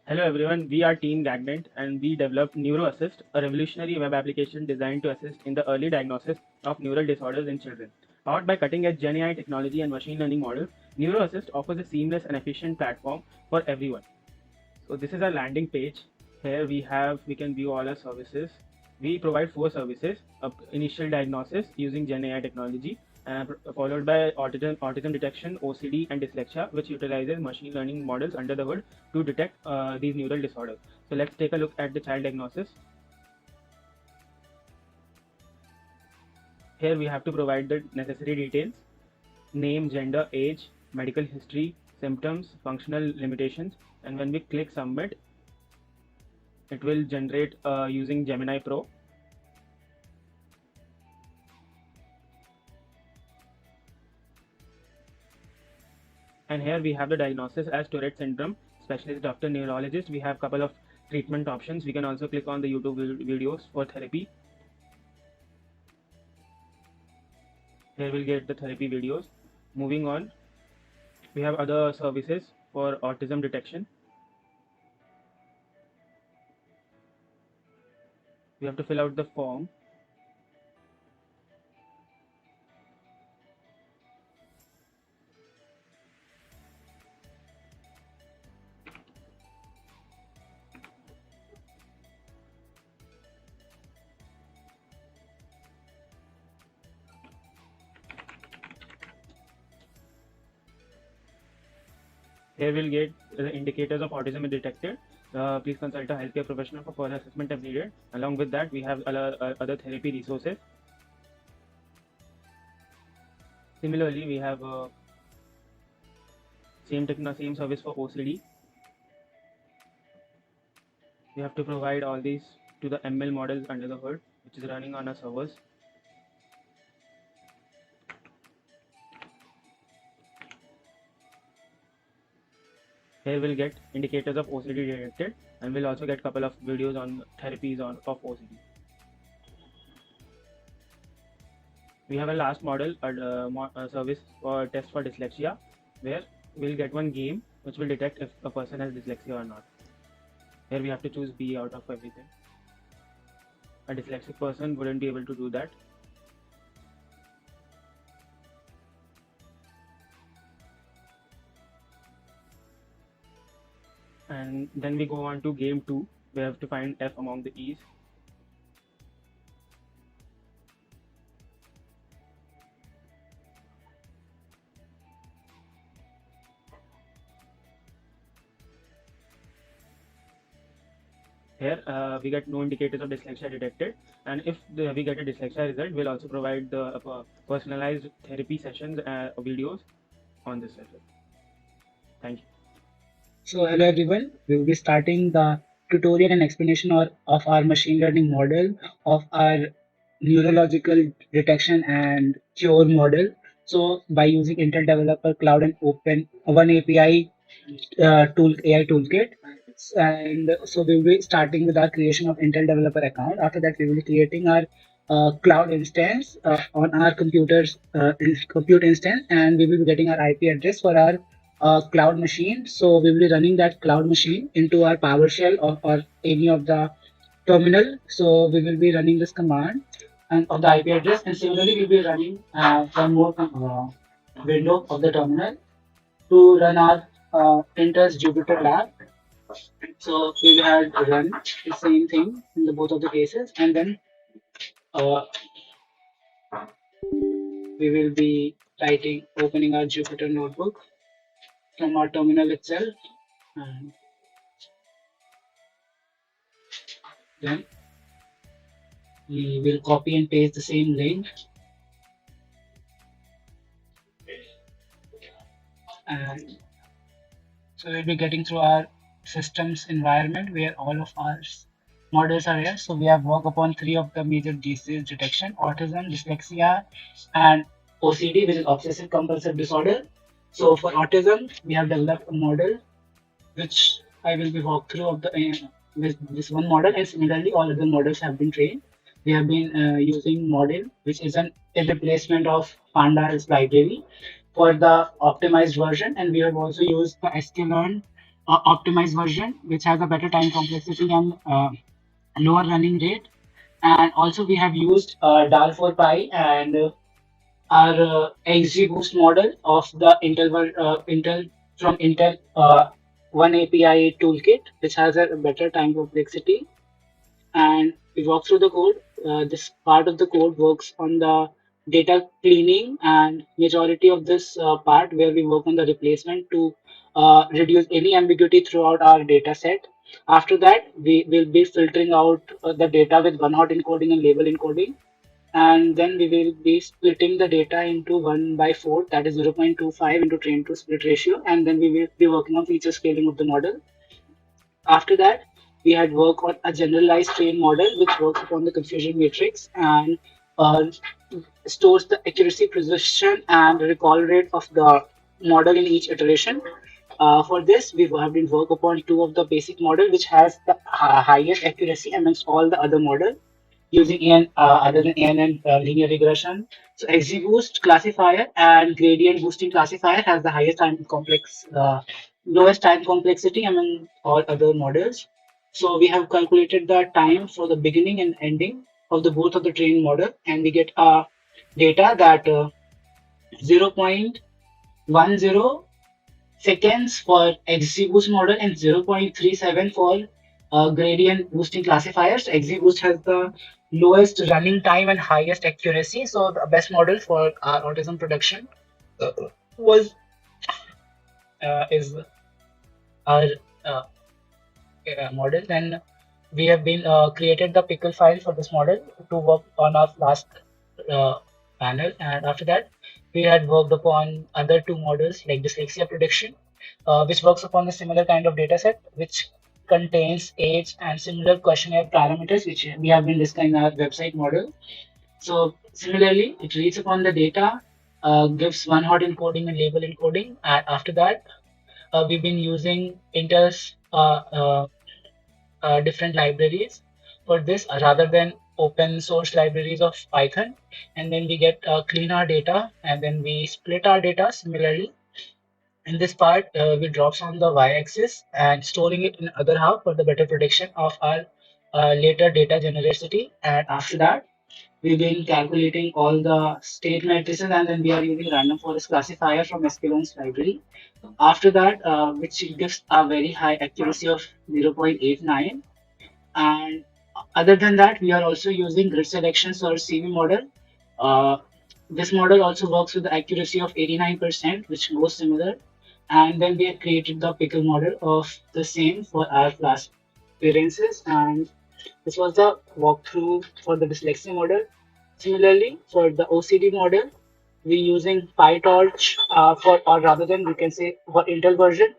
Hello everyone, we are Team Gagnant and we developed NeuroAssist, a revolutionary web application designed to assist in the early diagnosis of neural disorders in children. Powered by cutting-edge GenAI technology and machine learning models, NeuroAssist offers a seamless and efficient platform for everyone. So this is our landing page. Here we can view all our services. We provide 4 services: initial diagnosis using GenAI technology, followed by autism detection, OCD, and dyslexia, which utilizes machine learning models under the hood to detect these neural disorders. So let's take a look at the child diagnosis. Here we have to provide the necessary details: name, gender, age, medical history, symptoms, functional limitations, and when we click submit, it will generate using GeminiPro. And here we have the diagnosis as Tourette syndrome, specialist doctor, neurologist. We have couple of treatment options. We can also click on the YouTube videos for therapy. Here we'll get the therapy videos. Moving on, we have other services for autism detection. We have to fill out the form. Here we'll get the indicators of autism detected. Please consult a healthcare professional for further assessment if needed. Along with that, we have other therapy resources. Similarly, we have same service for OCD. We have to provide all these to the ML models under the hood, which is running on our servers. Here we'll get indicators of OCD detected, and we'll also get couple of videos on therapies of OCD. We have a last model service for test for dyslexia, where we'll get one game which will detect if a person has dyslexia or not. Here we have to choose B out of everything. A dyslexic person wouldn't be able to do that. And then we go on to game 2. We have to find F among the E's. Here we get no indicators of dyslexia detected, and if we get a dyslexia result, we'll also provide the personalized therapy sessions videos on this session. Thank you. So hello everyone, we will be starting the tutorial and explanation of our machine learning model of our neurological detection and cure model. So by using Intel Developer Cloud and Open One API AI toolkit, and so we will be starting with our creation of Intel Developer account. After that, we will be creating our cloud instance on our compute instance, and we will be getting our IP address for our cloud machine. So we will be running that cloud machine into our PowerShell or any of the terminal. So we will be running this command and of the IP address, and similarly we'll be running one more window of the terminal to run our Intel's Jupyter Lab. So we will have run the same thing in the both of the cases, and then uh, we will be opening our Jupyter notebook from our terminal itself, and then we will copy and paste the same link, and so we'll be getting through our systems environment where all of our models are here. So we have worked upon 3 of the major disease detection: autism, dyslexia, and OCD, which is obsessive compulsive disorder. So for autism, we have developed a model which I will be walk through of the with this one model, and similarly all other models have been trained. We have been using model which is a replacement of Panda's library for the optimized version, and we have also used the sklearn optimized version, which has a better time complexity and lower running rate. And also we have used DAL4Pi and our XGBoost model of the Intel from Intel One API toolkit, which has a better time complexity. And we walk through the code. This part of the code works on the data cleaning, and majority of this part where we work on the replacement to reduce any ambiguity throughout our data set. After that, we will be filtering out the data with one-hot encoding and label encoding, and then we will be splitting the data into 1 by 4, that is 0.25 into train to split ratio, and then we will be working on feature scaling of the model. After that, we had worked on a generalized train model which works upon the confusion matrix and uh, stores the accuracy, precision, and recall rate of the model in each iteration. For this, we have been work upon two of the basic model which has the highest accuracy amongst all the other model using AN other than AN and linear regression. So XGBoost classifier and gradient boosting classifier has the highest lowest time complexity among all other models. So we have calculated the time for the beginning and ending of the both of the trained model, and we get data that 0.10 seconds for XGBoost model and 0.37 for gradient boosting classifiers. XGBoost has the lowest running time and highest accuracy. So the best model for our autism production was is our uh, model. Then we have been created the pickle file for this model to work on our last uh, panel, and after that we had worked upon other two models like dyslexia prediction, which works upon a similar kind of data set which contains age and similar questionnaire parameters which we have been discussing in our website model. So similarly, it reads upon the data, gives one hot encoding and label encoding, and after that we've been using Intel's different libraries for this rather than open source libraries of Python. And then we get clean our data, and then we split our data similarly. In this part, we drops on the y-axis and storing it in other half for the better prediction of our later data genericity. And after that, we've been calculating all the state matrices, and then we are using random forest classifier from sklearn's library. After that, which gives a very high accuracy of 0.89. And other than that, we are also using grid selections or CV model. Uh, this model also works with the accuracy of 89%, which goes similar. And then we have created the pickle model of the same for our class appearances. And this was the walkthrough for the dyslexia model. Similarly, for the OCD model, we're using PyTorch or rather than we can say for Intel version,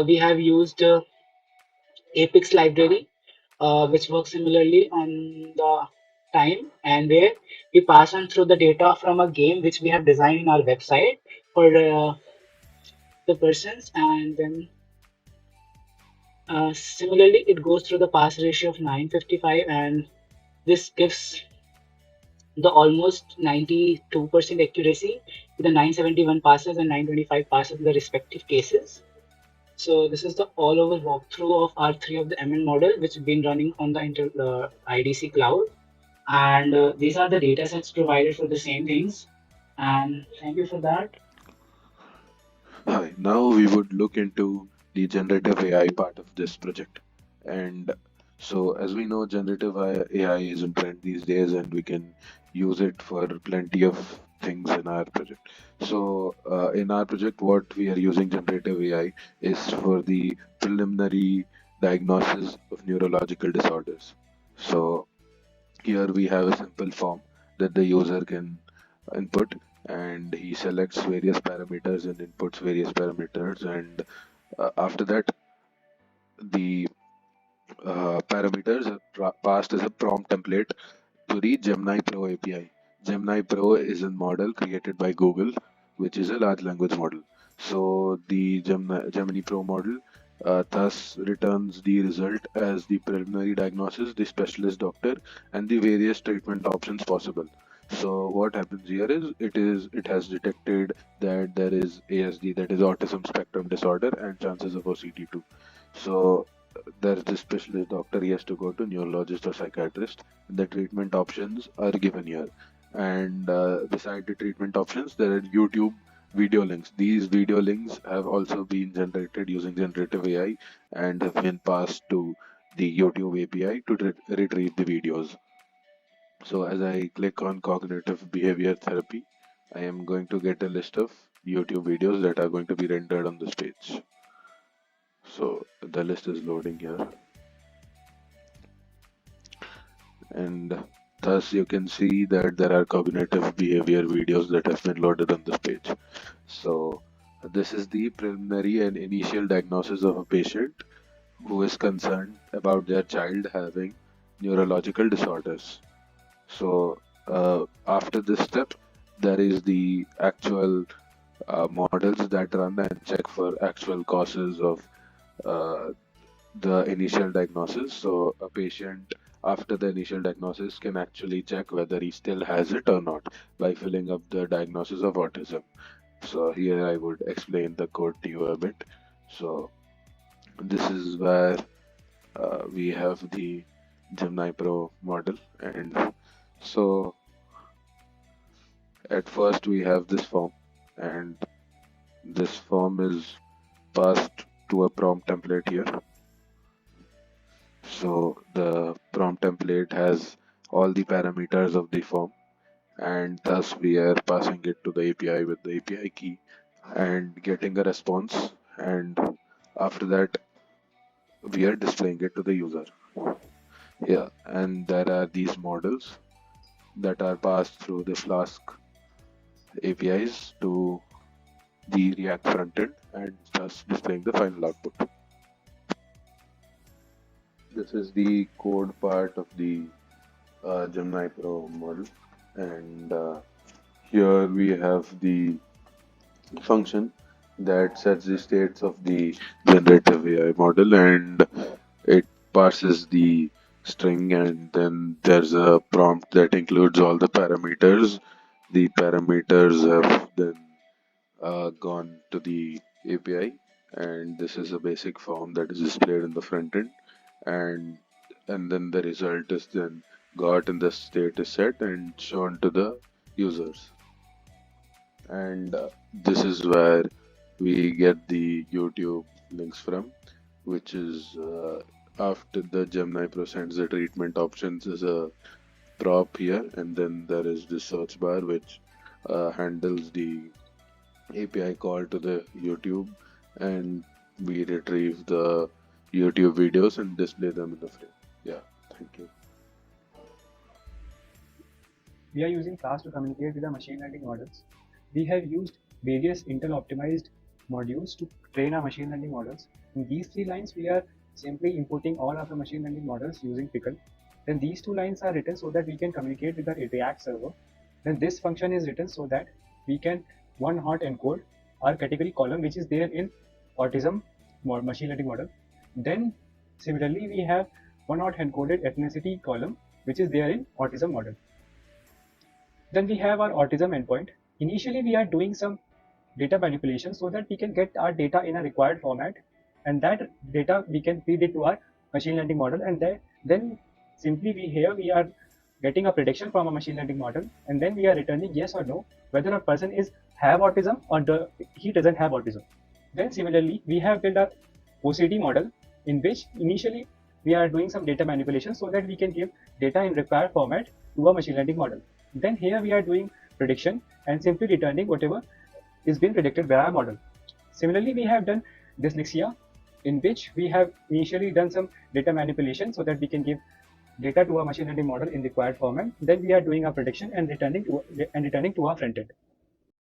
we have used Apex library, which works similarly on the time, and where we pass on through the data from a game which we have designed in our website for the persons, and then similarly it goes through the pass ratio of 955, and this gives the almost 92% accuracy with the 971 passes and 925 passes in the respective cases. So this is the all-over walkthrough of our three of the ML model, which have been running on the IDC cloud. And these are the data sets provided for the same things. And thank you for that. Hi, now we would look into the generative AI part of this project. And so, as we know, generative AI is in trend these days, and we can use it for plenty of things in our project. So, in our project, what we are using generative AI is for the preliminary diagnosis of neurological disorders. So, here we have a simple form that the user can input, and he selects various parameters and inputs various parameters, and after that the parameters are passed as a prompt template to the Gemini Pro API. Gemini Pro is a model created by Google, which is a large language model. So the Gemini Pro model thus returns the result as the preliminary diagnosis, the specialist doctor, and the various treatment options possible. So what happens here is it has detected that there is ASD, that is autism spectrum disorder, and chances of OCD too. So there's this specialist doctor, he has to go to neurologist or psychiatrist. The treatment options are given here, and beside the treatment options there are YouTube video links. These video links have also been generated using generative AI and have been passed to the YouTube API to retrieve the videos. So as I click on cognitive behavior therapy, I am going to get a list of YouTube videos that are going to be rendered on this page. So the list is loading here, and thus you can see that there are cognitive behavior videos that have been loaded on this page. So this is the preliminary and initial diagnosis of a patient who is concerned about their child having neurological disorders. So after this step, there is the actual models that run and check for actual causes of uh, the initial diagnosis. So a patient after the initial diagnosis can actually check whether he still has it or not by filling up the diagnosis of autism. So here I would explain the code to you a bit. So this is where we have the GeminiPro model, and so at first we have this form, and this form is passed to a prompt template here. So the prompt template has all the parameters of the form, and thus we are passing it to the API with the API key and getting a response, and after that we are displaying it to the user. Yeah, and there are these models that are passed through the Flask APIs to the React frontend and thus displaying the final output. This is the code part of the GeminiPro model, and here we have the function that sets the states of the generative AI model, and it parses the string, and then there's a prompt that includes all the parameters. The parameters have then gone to the API, and this is a basic form that is displayed in the front end, and then the result is then got in the status set and shown to the users. And this is where we get the YouTube links from, which is after the GeminiPro sends the treatment options as a prop here, and then there is the search bar which handles the API call to the YouTube, and we retrieve the YouTube videos and display them in the frame. Yeah, thank you. We are using Flask to communicate with the machine learning models. We have used various Intel optimized modules to train our machine learning models. In these 3 lines, we are simply inputting all of the machine learning models using Pickle. Then these 2 lines are written so that we can communicate with the React server. Then this function is written so that we can one-hot encode our category column, which is there in Autism machine learning model. Then similarly, we have one-hot encoded ethnicity column, which is there in Autism model. Then we have our autism endpoint. Initially, we are doing some data manipulation so that we can get our data in a required format, and that data we can feed it to our machine learning model, and then simply we are getting a prediction from a machine learning model, and then we are returning yes or no whether a person is have autism or he doesn't have autism. Then similarly, we have built our OCD model, in which initially we are doing some data manipulation so that we can give data in required format to a machine learning model. Then here we are doing prediction and simply returning whatever is being predicted by our model. Similarly, we have done dyslexia, in which we have initially done some data manipulation so that we can give data to our machine learning model in required format. Then we are doing our prediction and returning to our front end.